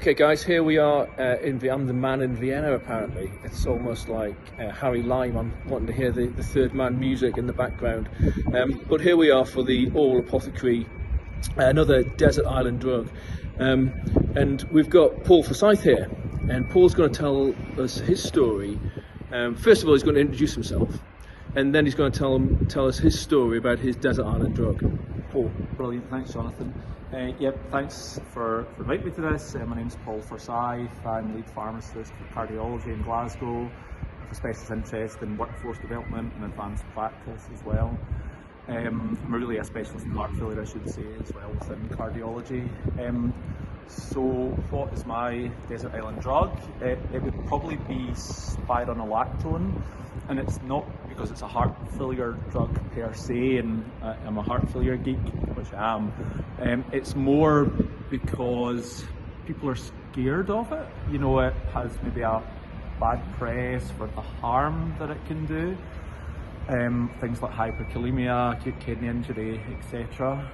Okay guys, here we are I'm the man in Vienna apparently. It's almost like Harry Lime. I'm wanting to hear the third man music in the background. But here we are for the All Apothecary, another desert island drug. And we've got Paul Forsythe here, and Paul's going to tell us his story. First of all, he's going to introduce himself, and then he's going to tell us his story about his desert island drug. Paul. Brilliant, thanks Jonathan. Thanks for inviting me to this. My name's Paul Forsythe. I'm lead pharmacist for cardiology in Glasgow. I have a specialist interest in workforce development and advanced practice as well. I'm really a specialist in heart failure, I should say, as well within cardiology. So what is my desert island drug? It would probably be spironolactone, and it's not because it's a heart failure drug per se, and I'm a heart failure geek, which I am. It's more because people are scared of it. You know, it has maybe a bad press for the harm that it can do. Things like hyperkalemia, acute kidney injury, etc.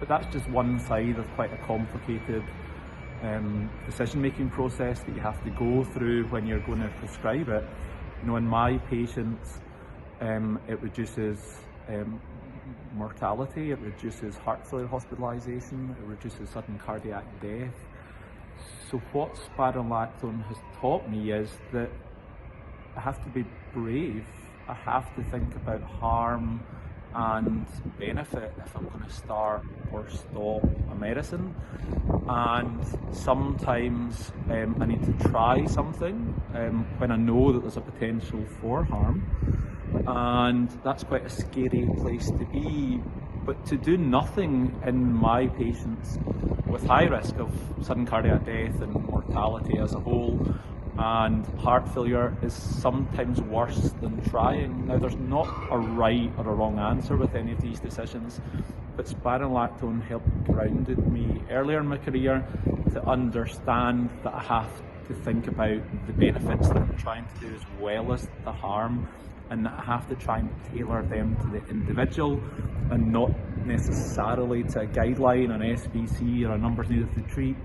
But that's just one side of quite a complicated decision-making process that you have to go through when you're going to prescribe it. You know, in my patients, it reduces mortality, it reduces heart failure hospitalisation, it reduces sudden cardiac death. So what spironolactone has taught me is that I have to be brave. I have to think about harm and benefit if I'm going to start or stop a medicine, and sometimes I need to try something when I know that there's a potential for harm, and that's quite a scary place to be. But to do nothing in my patients with high risk of sudden cardiac death and mortality as a whole and heart failure is sometimes worse than trying. Now, there's not a right or a wrong answer with any of these decisions, but spironolactone helped grounded me earlier in my career to understand that I have to think about the benefits that I'm trying to do as well as the harm, and that I have to try and tailor them to the individual and not necessarily to a guideline, an SBC or a numbers needed to treat.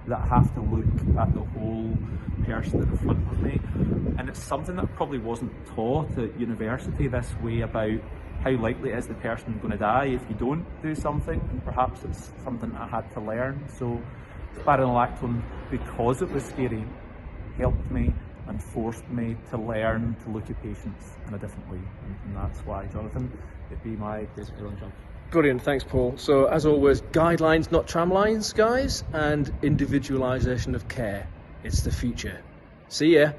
That I have to look at the whole person in front of me. And it's something that probably wasn't taught at university this way, about how likely is the person going to die if you don't do something, and perhaps it's something I had to learn. So spironolactone, because it was scary, helped me and forced me to learn to look at patients in a different way, and that's why, Jonathan, it'd be my desert island drug. Brilliant, thanks Paul. So as always, guidelines not tramlines, guys, and individualisation of care. It's the future. See ya.